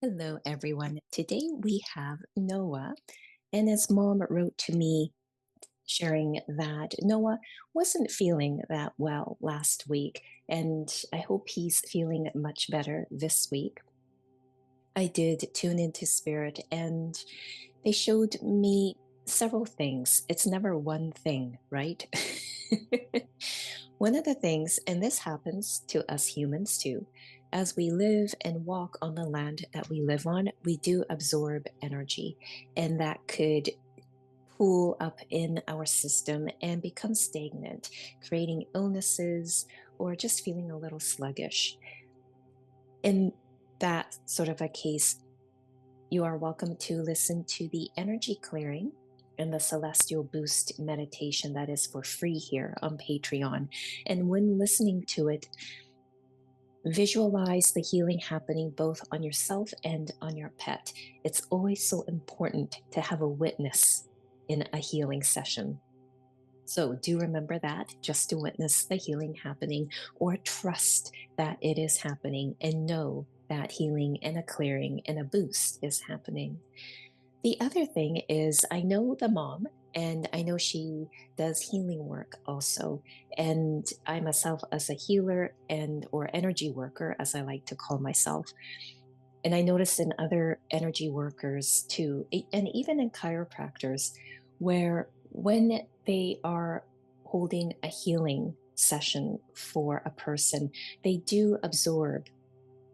Hello, everyone. Today we have Noah, and his mom wrote to me sharing that Noah wasn't feeling that well last week, and I hope he's feeling much better this week. I did tune into Spirit, and they showed me several things. It's never one thing, right? One of the things, and this happens to us humans too, as we live and walk on the land that we live on, we do absorb energy, and that could pool up in our system and become stagnant, creating illnesses or just feeling a little sluggish. In that sort of a case, you are welcome to listen to the energy clearing and the celestial boost meditation that is for free here on Patreon. And when listening to it, visualize the healing happening both on yourself and on your pet. It's always so important to have a witness in a healing session. So do remember that just to witness the healing happening or trust that it is happening and know that healing and a clearing and a boost is happening. The other thing is, I know the mom, and I know she does healing work also. And I myself, as a healer and or energy worker, as I like to call myself, and I notice in other energy workers too, and even in chiropractors, where when they are holding a healing session for a person, they do absorb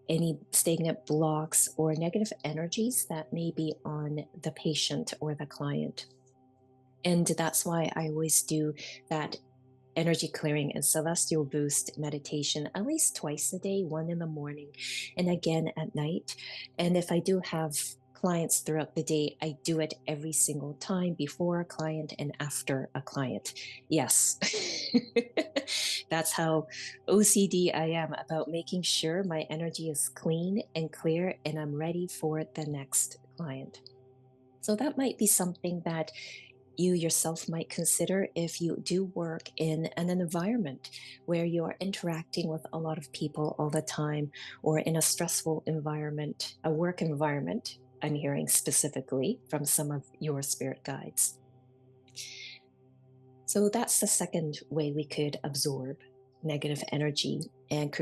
any stagnant blocks or negative energies that may be on the patient or the client. And that's why I always do that energy clearing and celestial boost meditation at least twice a day, one in the morning and again at night. And if I do have clients throughout the day, I do it every single time before a client and after a client. Yes. That's how OCD I am about making sure my energy is clean and clear and I'm ready for the next client. So that might be something that you yourself might consider if you do work in an environment where you are interacting with a lot of people all the time or in a stressful environment, a work environment. I'm hearing specifically from some of your spirit guides. So that's the second way we could absorb negative energy and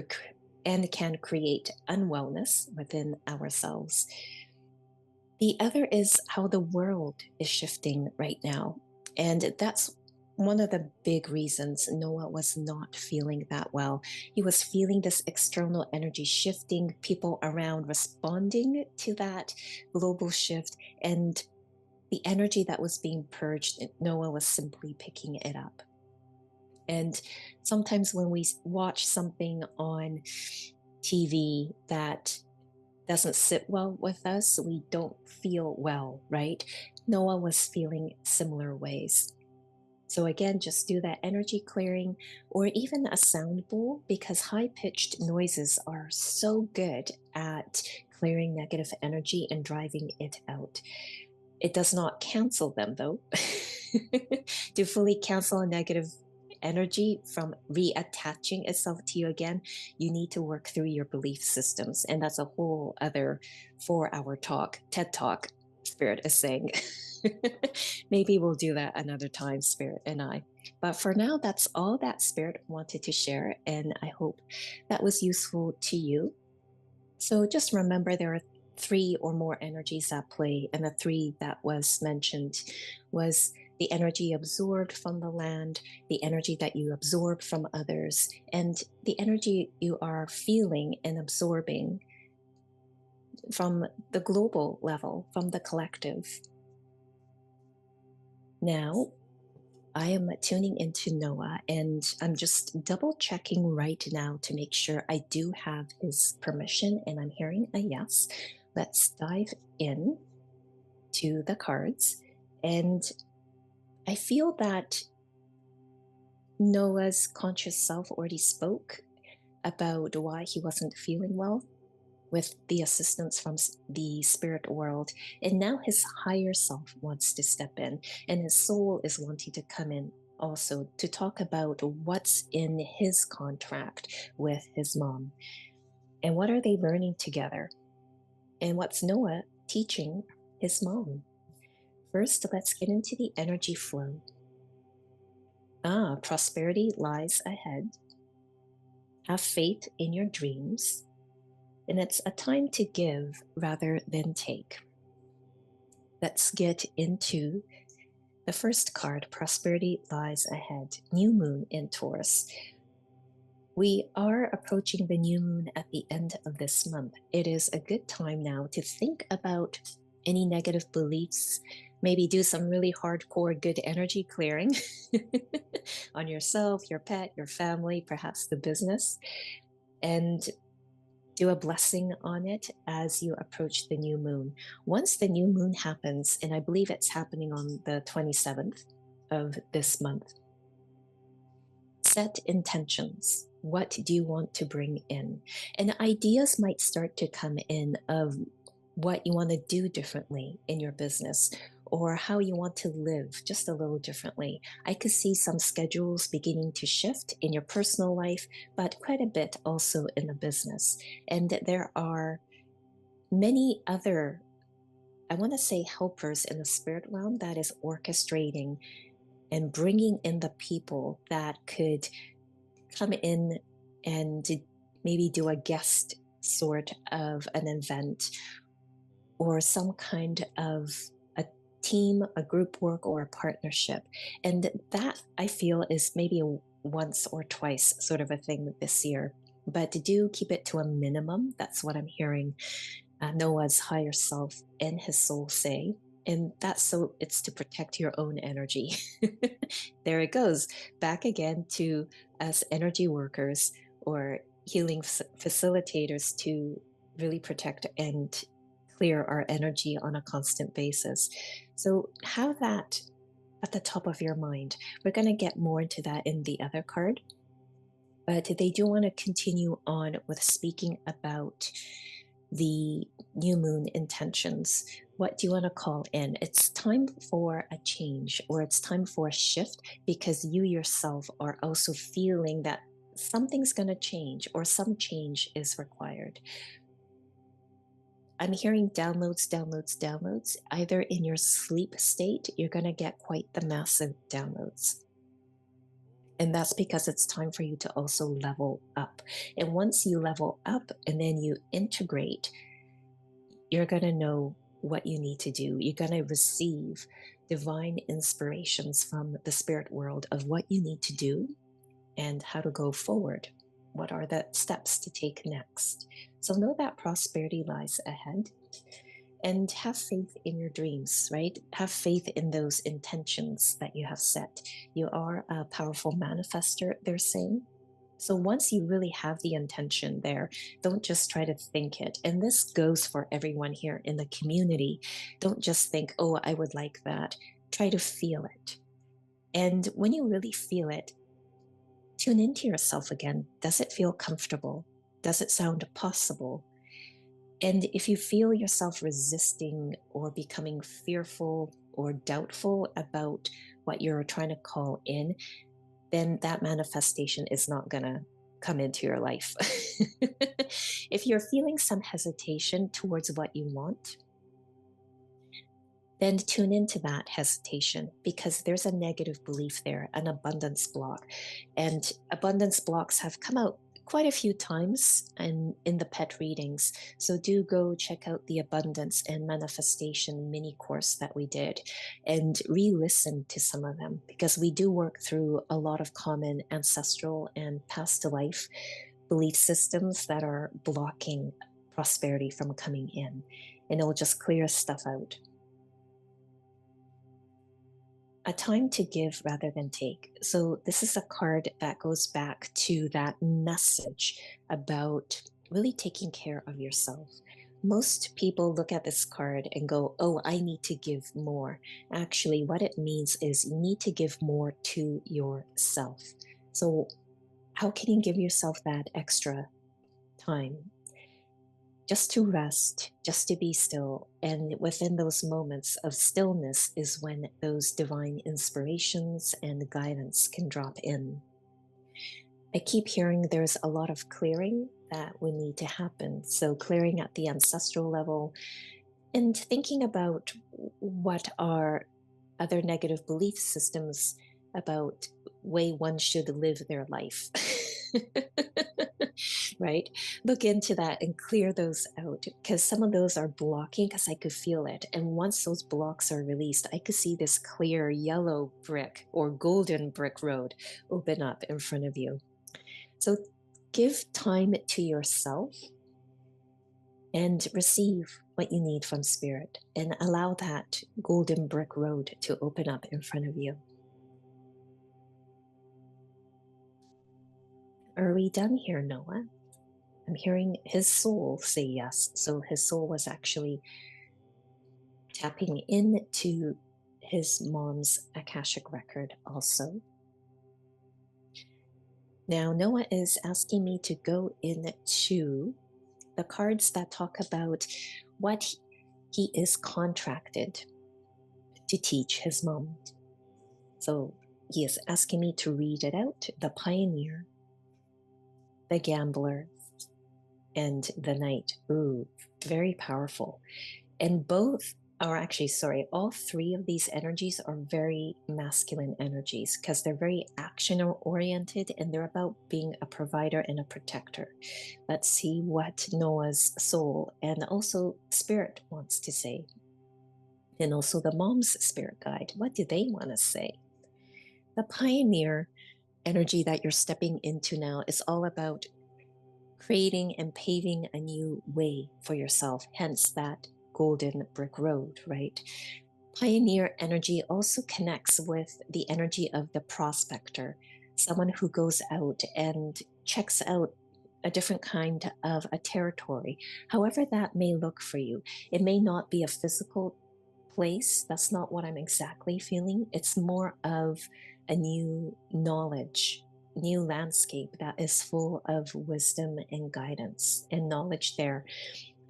and can create unwellness within ourselves. The other is how the world is shifting right now. And that's one of the big reasons Noah was not feeling that well. He was feeling this external energy shifting, people around responding to that global shift, and the energy that was being purged, Noah was simply picking it up. And sometimes when we watch something on TV that doesn't sit well with us, we don't feel well, right? Noah was feeling similar ways. So again, just do that energy clearing or even a sound bowl because high pitched noises are so good at clearing negative energy and driving it out. It does not cancel them though. To fully cancel a negative energy from reattaching itself to you again, you need to work through your belief systems. And that's a whole other 4 hour talk, TED Talk, Spirit is saying. Maybe we'll do that another time, Spirit and I. But for now, that's all that Spirit wanted to share. And I hope that was useful to you. So just remember there are three or more energies at play, and the three that was mentioned was the energy absorbed from the land, the energy that you absorb from others, and the energy you are feeling and absorbing from the global level, from the collective. Now, I am tuning into Noah and I'm just double checking right now to make sure I do have his permission and I'm hearing a yes. Let's dive in to the cards. And I feel that Noah's conscious self already spoke about why he wasn't feeling well with the assistance from the spirit world. And now his higher self wants to step in, and his soul is wanting to come in also to talk about what's in his contract with his mom and what are they learning together. And what's Noah teaching his mom? First, let's get into the energy flow. Prosperity lies ahead. Have faith in your dreams. And it's a time to give rather than take. Let's get into the first card, Prosperity Lies Ahead, New Moon in Taurus. We are approaching the new moon at the end of this month. It is a good time now to think about any negative beliefs, maybe do some really hardcore good energy clearing on yourself, your pet, your family, perhaps the business, and do a blessing on it as you approach the new moon. Once the new moon happens, and I believe it's happening on the 27th of this month, set intentions. What do you want to bring in? And ideas might start to come in of what you want to do differently in your business or how you want to live just a little differently. I could see some schedules beginning to shift in your personal life, but quite a bit also in the business. And there are many other, I want to say, helpers in the spirit realm that is orchestrating and bringing in the people that could come in and maybe do a guest sort of an event or some kind of a team, a group work, or a partnership. And that I feel is maybe a once or twice sort of a thing this year. But do keep it to a minimum. That's what I'm hearing Noah's higher self and his soul say. And that's so it's to protect your own energy. There it goes. Back again to us energy workers or healing facilitators to really protect and clear our energy on a constant basis. So have that at the top of your mind. We're going to get more into that in the other card. But they do want to continue on with speaking about the new moon intentions. What do you want to call in? It's time for a change or it's time for a shift because you yourself are also feeling that something's going to change or some change is required. I'm hearing downloads, downloads, downloads. Either in your sleep state, you're going to get quite the massive downloads. And that's because it's time for you to also level up. And once you level up and then you integrate, you're going to know what you need to do. You're going to receive divine inspirations from the spirit world of what you need to do and how to go forward. What are the steps to take next? So know that prosperity lies ahead. And have faith in your dreams, right? Have faith in those intentions that you have set. You are a powerful manifester, they're saying. So once you really have the intention there, don't just try to think it. And this goes for everyone here in the community. Don't just think, oh, I would like that. Try to feel it. And when you really feel it, tune into yourself again. Does it feel comfortable? Does it sound possible? And if you feel yourself resisting or becoming fearful or doubtful about what you're trying to call in, then that manifestation is not going to come into your life. If you're feeling some hesitation towards what you want, then tune into that hesitation because there's a negative belief there, an abundance block. And abundance blocks have come out quite a few times in the pet readings. So do go check out the abundance and manifestation mini course that we did and re-listen to some of them because we do work through a lot of common ancestral and past life belief systems that are blocking prosperity from coming in. And it'll just clear stuff out. A time to give rather than take. So this is a card that goes back to that message about really taking care of yourself. Most people look at this card and go, oh, I need to give more. Actually, what it means is you need to give more to yourself. So how can you give yourself that extra time? Just to rest, just to be still. And within those moments of stillness is when those divine inspirations and guidance can drop in. I keep hearing there's a lot of clearing that would need to happen. So clearing at the ancestral level and thinking about what are other negative belief systems about way one should live their life. Right? Look into that and clear those out because some of those are blocking because I could feel it. And once those blocks are released, I could see this clear yellow brick or golden brick road open up in front of you. So give time to yourself and receive what you need from spirit and allow that golden brick road to open up in front of you. Are we done here, Noah? I'm hearing his soul say yes. So his soul was actually tapping into his mom's Akashic record also. Now, Noah is asking me to go into the cards that talk about what he is contracted to teach his mom. So he is asking me to read it out: the pioneer, the gambler, and the knight. Ooh, very powerful. And both are actually, sorry, all three of these energies are very masculine energies because they're very action oriented and they're about being a provider and a protector. Let's see what Noah's soul and also spirit wants to say. And also the mom's spirit guide. What do they want to say? The pioneer energy that you're stepping into now is all about creating and paving a new way for yourself, hence that golden brick road, right? Pioneer energy also connects with the energy of the prospector, someone who goes out and checks out a different kind of a territory, however that may look for you. It may not be a physical place. That's not what I'm exactly feeling. It's more of a new knowledge, new landscape that is full of wisdom and guidance and knowledge there.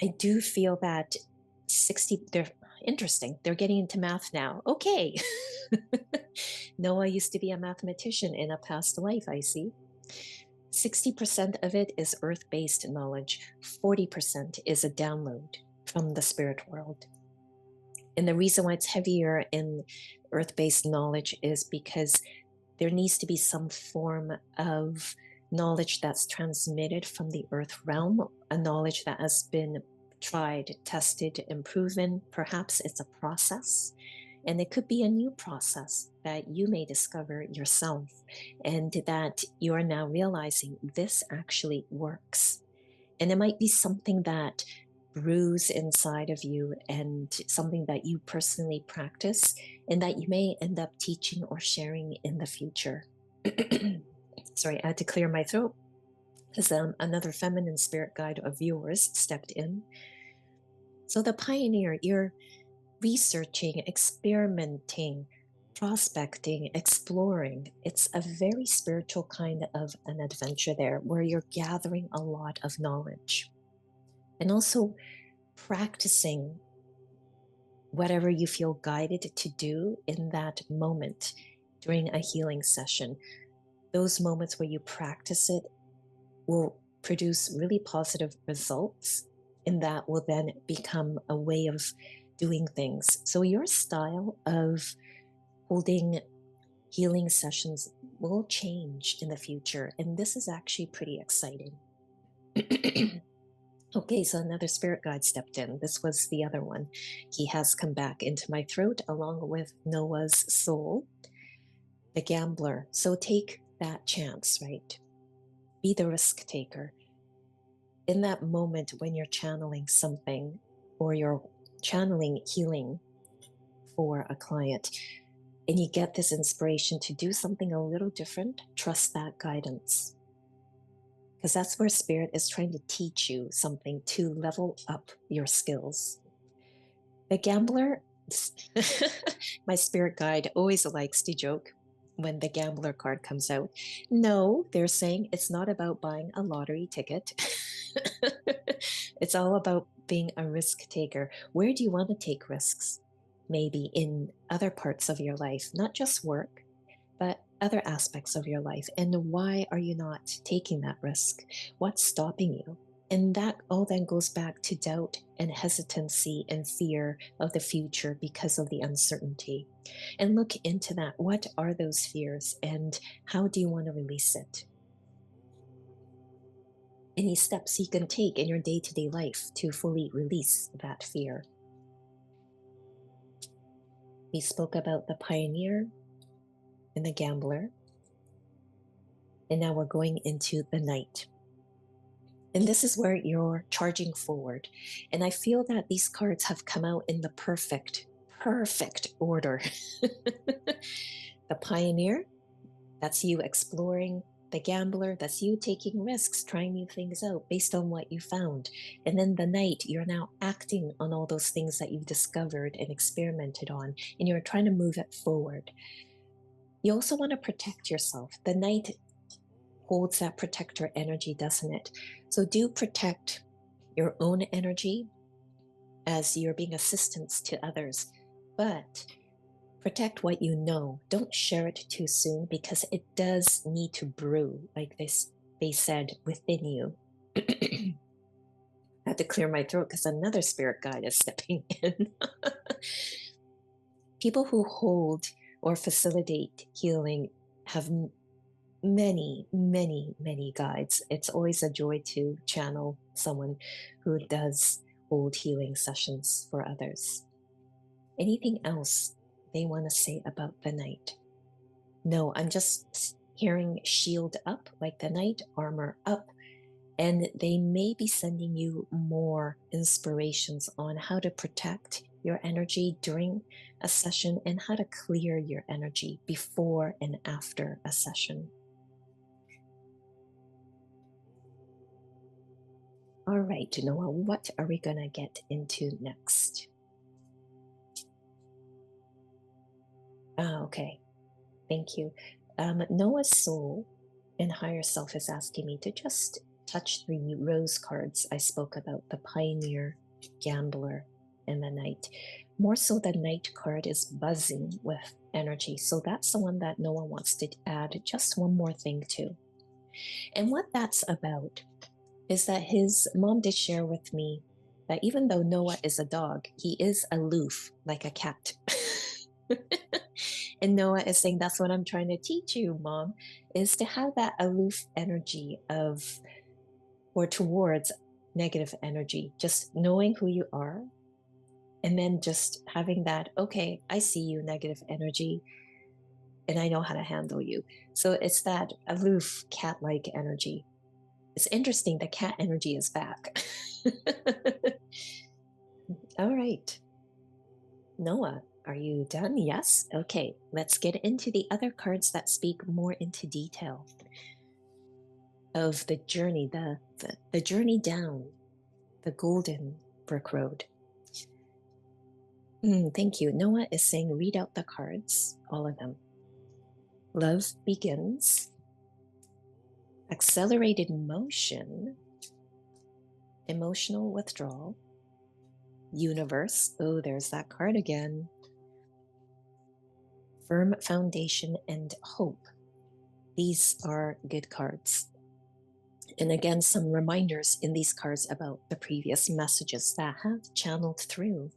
I do feel that 60, they're interesting. They're getting into math now. Okay. Noah used to be a mathematician in a past life, I see. 60% of it is earth-based knowledge. 40% is a download from the spirit world. And the reason why it's heavier in earth-based knowledge is because there needs to be some form of knowledge that's transmitted from the earth realm, a knowledge that has been tried, tested, and proven. Perhaps it's a process, and it could be a new process that you may discover yourself, and that you are now realizing this actually works. And it might be something that brews inside of you and something that you personally practice and that you may end up teaching or sharing in the future. Sorry, I had to clear my throat because another feminine spirit guide of yours stepped in. So the pioneer, you're researching, experimenting, prospecting, exploring. It's a very spiritual kind of an adventure there where you're gathering a lot of knowledge and also practicing whatever you feel guided to do in that moment during a healing session. Those moments where you practice it will produce really positive results, and that will then become a way of doing things. So your style of holding healing sessions will change in the future, and this is actually pretty exciting. Okay, so another spirit guide stepped in. This was the other one. He has come back into my throat along with Noah's soul, the gambler. So take that chance, right? Be the risk taker. In that moment when you're channeling something or you're channeling healing for a client and you get this inspiration to do something a little different, trust that guidance. Because that's where spirit is trying to teach you something to level up your skills. The gambler, my spirit guide always likes to joke when the gambler card comes out. No, they're saying it's not about buying a lottery ticket. It's all about being a risk taker. Where do you want to take risks? Maybe in other parts of your life, not just work, but other aspects of your life. And why are you not taking that risk? What's stopping you? And that all then goes back to doubt and hesitancy and fear of the future because of the uncertainty. And look into that. What are those fears and how do you want to release it? Any steps you can take in your day-to-day life to fully release that fear. We spoke about the pioneer and the gambler. And now we're going into the knight. And this is where you're charging forward. And I feel that these cards have come out in the perfect order. The pioneer, that's you exploring. The gambler, that's you taking risks, trying new things out based on what you found. And then the knight, you're now acting on all those things that you've discovered and experimented on, and you're trying to move it forward. You also want to protect yourself. The knight holds that protector energy, doesn't it? So do protect your own energy as you're being assistance to others, but protect what you know. Don't share it too soon because it does need to brew, like they said, within you. I had to clear my throat because another spirit guide is stepping in. People who hold or facilitate healing have many guides. It's always a joy to channel someone who does hold healing sessions for others. Anything else they want to say about the knight? No, I'm just hearing shield up, like the knight, armor up, and they may be sending you more inspirations on how to protect your energy during a session and how to clear your energy before and after a session. All right, Noah, what are we going to get into next? Okay, thank you. Noah's soul and higher self is asking me to just touch the rose cards I spoke about, the pioneer, gambler, and the knight. More so, the knight card is buzzing with energy. So that's the one that Noah wants to add just one more thing to. And what that's about is that his mom did share with me that even though Noah is a dog, he is aloof like a cat. And Noah is saying, that's what I'm trying to teach you, Mom, is to have that aloof energy of, or towards negative energy, just knowing who you are. And then just having that, okay, I see you, negative energy, and I know how to handle you. So it's that aloof cat-like energy. It's interesting, the cat energy is back. All right. Noah, are you done? Yes? Okay, let's get into the other cards that speak more into detail of the journey, the journey down the golden brick road. Thank you. Noah is saying, read out the cards, all of them. Love begins. Accelerated motion. Emotional withdrawal. Universe. Oh, there's that card again. Firm foundation and hope. These are good cards. And again, some reminders in these cards about the previous messages that have channeled through.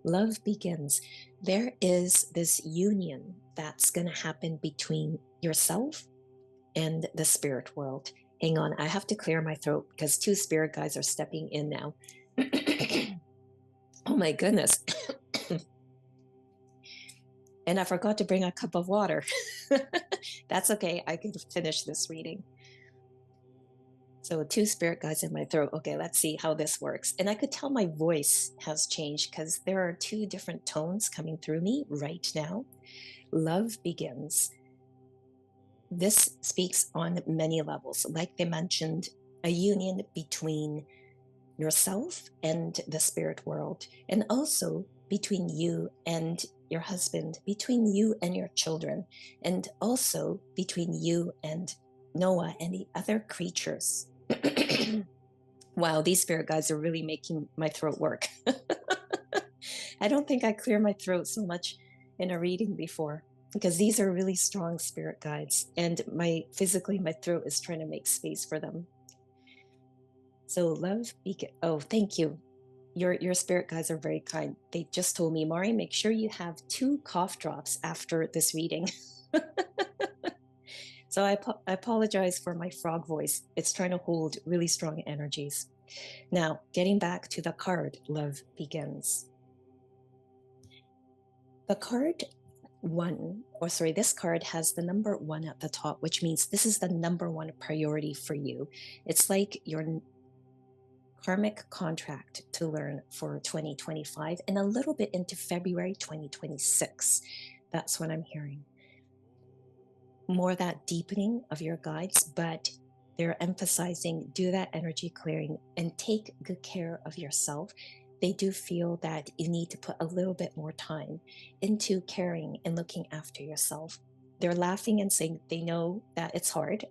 Love begins. There is this union that's going to happen between yourself and the spirit world. Hang on, I have to clear my throat because two spirit guides are stepping in now. Oh my goodness. And I forgot to bring a cup of water. That's okay, I can finish this reading. So two spirit guides in my throat. Okay, let's see how this works. And I could tell my voice has changed because there are two different tones coming through me right now. Love begins. This speaks on many levels. Like they mentioned, a union between yourself and the spirit world, and also between you and your husband, between you and your children, and also between you and Noah and the other creatures. Wow, these spirit guides are really making my throat work. I don't think I clear my throat so much in a reading before. because these are really strong spirit guides, and my throat is trying to make space for them. So love beacon. Oh, thank you. Your spirit guides are very kind. They just told me, Mari, make sure you have 2 cough drops after this reading. So I apologize for my frog voice. It's trying to hold really strong energies. Now, getting back to the card, Love Begins. The card this card has the number 1 at the top, which means this is the number 1 priority for you. It's like your karmic contract to learn for 2025 and a little bit into February 2026. That's what I'm hearing. More that deepening of your guides, but they're emphasizing do that energy clearing and take good care of yourself. They do feel that you need to put a little bit more time into caring and looking after yourself. They're laughing and saying they know that it's hard,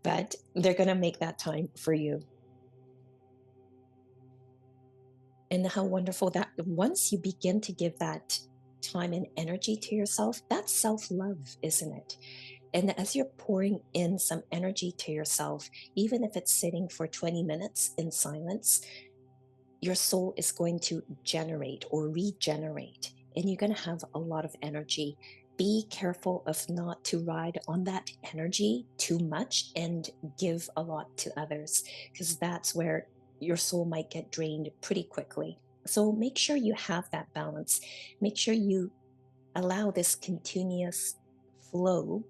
but they're going to make that time for you. And how wonderful that once you begin to give that time and energy to yourself, that's self-love, isn't it? And as you're pouring in some energy to yourself, even if it's sitting for 20 minutes in silence, your soul is going to generate or regenerate, and you're going to have a lot of energy. Be careful of not to ride on that energy too much and give a lot to others, because that's where your soul might get drained pretty quickly. So make sure you have that balance. Make sure you allow this continuous flow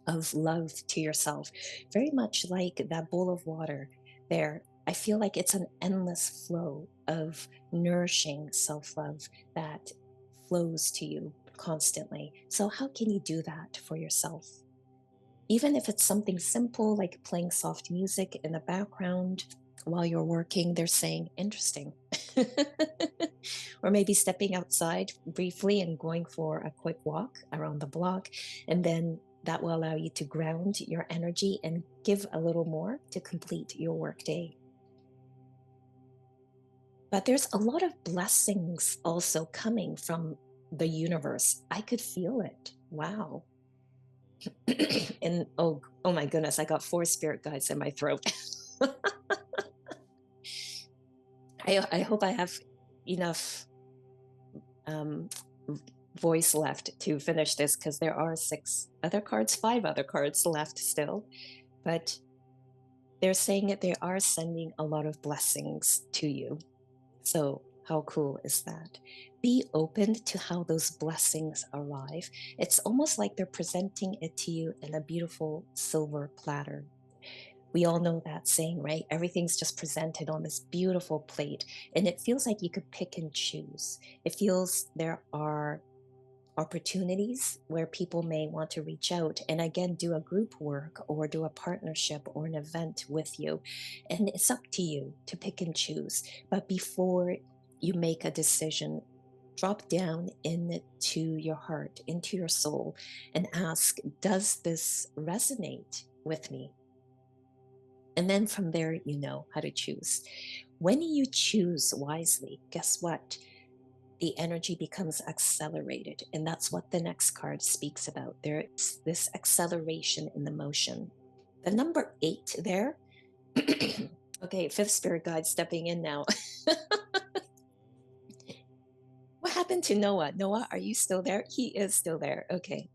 of love to yourself, very much like that bowl of water there. I feel like it's an endless flow of nourishing self-love that flows to you constantly. So how can you do that for yourself? Even if it's something simple like playing soft music in the background while you're working, they're saying interesting. Or maybe stepping outside briefly and going for a quick walk around the block, and then that will allow you to ground your energy and give a little more to complete your workday. But there's a lot of blessings also coming from the universe. I could feel it. Wow. And oh my goodness, I got 4 spirit guides in my throat. I hope I have enough voice left to finish this, because there are 5 other cards left still. But they're saying that they are sending a lot of blessings to you. So how cool is that? Be open to how those blessings arrive. It's almost like they're presenting it to you in a beautiful silver platter. We all know that saying, right? Everything's just presented on this beautiful plate, and it feels like you could pick and choose. It feels there are opportunities where people may want to reach out and again do a group work or do a partnership or an event with you. And it's up to you to pick and choose. But before you make a decision, drop down into your heart, into your soul, and ask, does this resonate with me? And then from there, you know how to choose. When you choose wisely, guess what? The energy becomes accelerated. And that's what the next card speaks about. There's this acceleration in the motion. The number 8 there. Okay, 5th spirit guide stepping in now. What happened to Noah? Noah, are you still there? He is still there. Okay.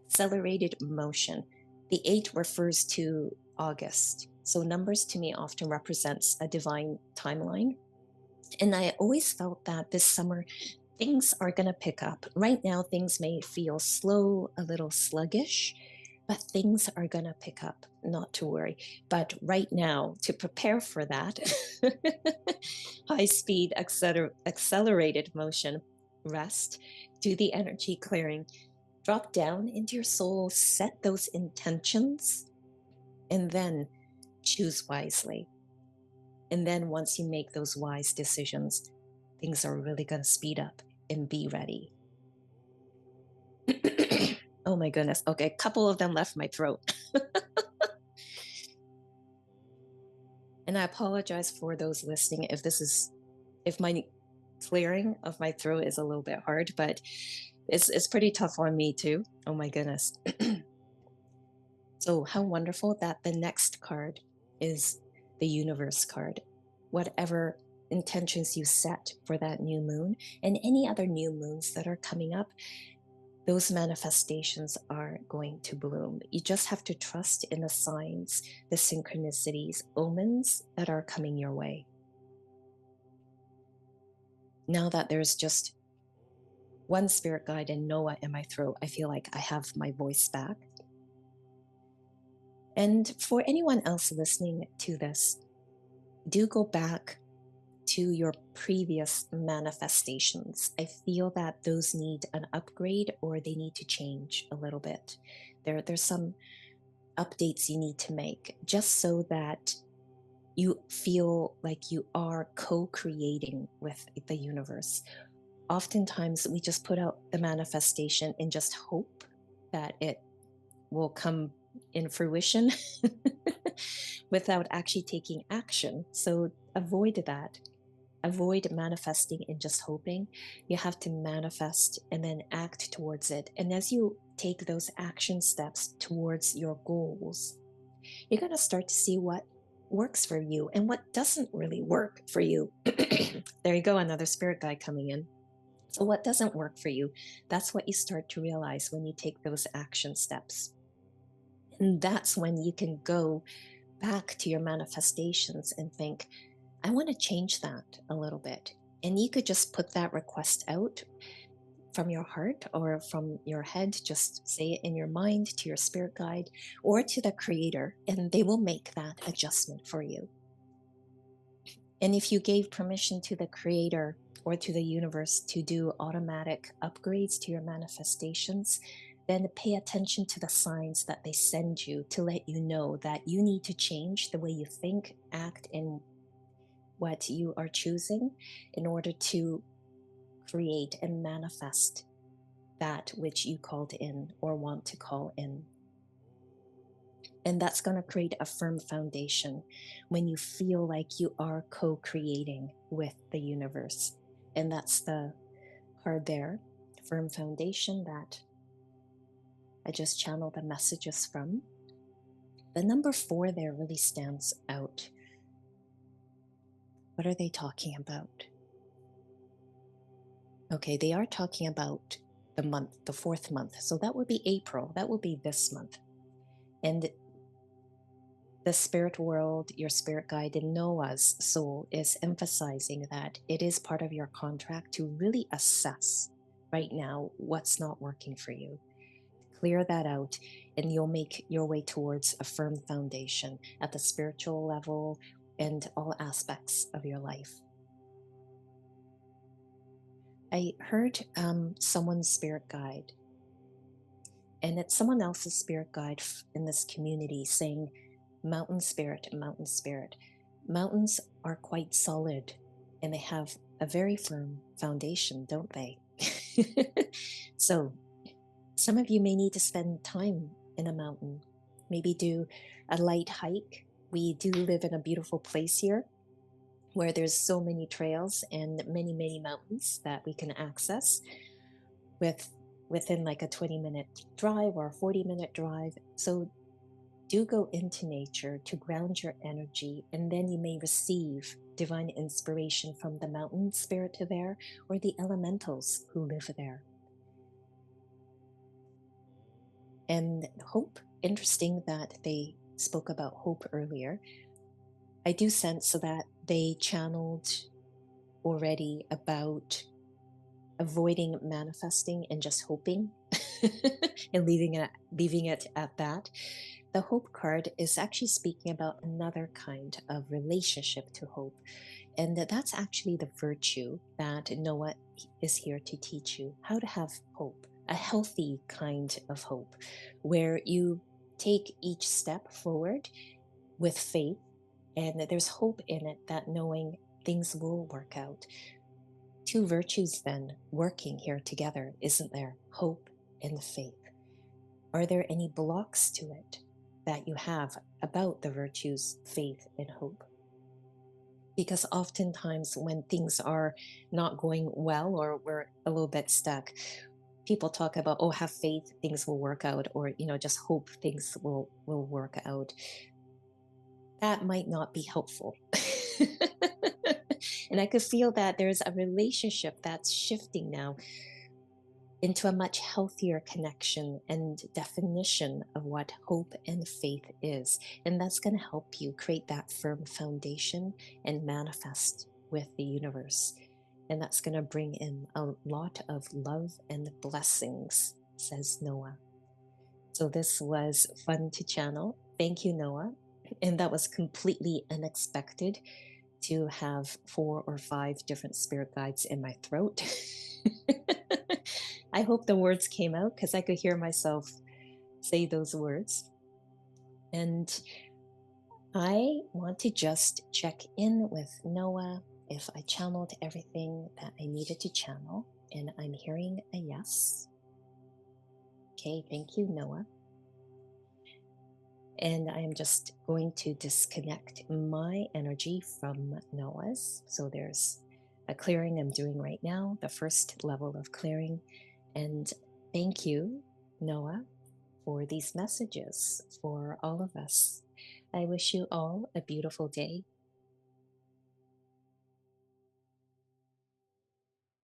Accelerated motion. The 8 refers to August. So numbers to me often represents a divine timeline. And I always felt that this summer things are going to pick up. Right now, things may feel slow, a little sluggish, but things are going to pick up, not to worry. But right now, to prepare for that, high speed, accelerated motion, rest, do the energy clearing, drop down into your soul, set those intentions, and then choose wisely. And then once you make those wise decisions, things are really going to speed up, and be ready. Oh my goodness. Okay, a couple of them left my throat. And I apologize for those listening if my clearing of my throat is a little bit hard, but it's pretty tough on me too. Oh my goodness. So how wonderful that the next card is the universe card. Whatever intentions you set for that new moon and any other new moons that are coming up, those manifestations are going to bloom. You just have to trust in the signs, the synchronicities, omens that are coming your way. Now that there's just one spirit guide and Noah in my throat, I feel like I have my voice back. And for anyone else listening to this, do go back to your previous manifestations. I feel that those need an upgrade or they need to change a little bit. There's some updates you need to make just so that you feel like you are co-creating with the universe. Oftentimes we just put out the manifestation and just hope that it will come in fruition without actually taking action. So avoid that. Avoid manifesting and just hoping. You have to manifest and then act towards it. And as you take those action steps towards your goals, you're going to start to see what works for you and what doesn't really work for you. There you go, another spirit guide coming in. So, what doesn't work for you, that's what you start to realize when you take those action steps. And that's when you can go back to your manifestations and think, I want to change that a little bit. And you could just put that request out from your heart or from your head, just say it in your mind to your spirit guide or to the creator, and they will make that adjustment for you. And if you gave permission to the creator or to the universe to do automatic upgrades to your manifestations, then pay attention to the signs that they send you to let you know that you need to change the way you think, act, and what you are choosing in order to create and manifest that which you called in or want to call in. And that's going to create a firm foundation when you feel like you are co-creating with the universe. And that's the card there, firm foundation, that I just channeled the messages from. The number 4 there really stands out. What are they talking about? Okay, they are talking about the month, the 4th month. So that would be April. That would be this month. And the spirit world, your spirit guide in Noah's soul is emphasizing that it is part of your contract to really assess right now what's not working for you. Clear that out, and you'll make your way towards a firm foundation at the spiritual level and all aspects of your life. I heard someone's spirit guide, and it's someone else's spirit guide in this community saying, mountain spirit, mountain spirit. Mountains are quite solid and they have a very firm foundation, don't they? So, some of you may need to spend time in a mountain, maybe do a light hike. We do live in a beautiful place here where there's so many trails and many, many mountains that we can access within like a 20-minute drive or a 40-minute drive. So do go into nature to ground your energy, and then you may receive divine inspiration from the mountain spirit there or the elementals who live there. And hope, interesting that they spoke about hope earlier. I do sense that they channeled already about avoiding manifesting and just hoping and leaving it at that. The hope card is actually speaking about another kind of relationship to hope, and that's actually the virtue that Noah is here to teach you how to have hope, a healthy kind of hope, where you take each step forward with faith, and there's hope in it, that knowing things will work out. Two virtues then working here together, isn't there? Hope and faith. Are there any blocks to it that you have about the virtues faith and hope? Because oftentimes when things are not going well or we're a little bit stuck, people talk about, oh, have faith, things will work out, or just hope things will work out. That might not be helpful. And I could feel that there's a relationship that's shifting now into a much healthier connection and definition of what hope and faith is. And that's going to help you create that firm foundation and manifest with the universe. And that's going to bring in a lot of love and blessings, says Noah. So this was fun to channel. Thank you, Noah. And that was completely unexpected to have 4 or 5 different spirit guides in my throat. I hope the words came out because I could hear myself say those words. And I want to just check in with Noah if I channeled everything that I needed to channel. And I'm hearing a yes. Okay, thank you, Noah. And I am just going to disconnect my energy from Noah's. So there's a clearing I'm doing right now, the first level of clearing. And thank you, Noah, for these messages for all of us. I wish you all a beautiful day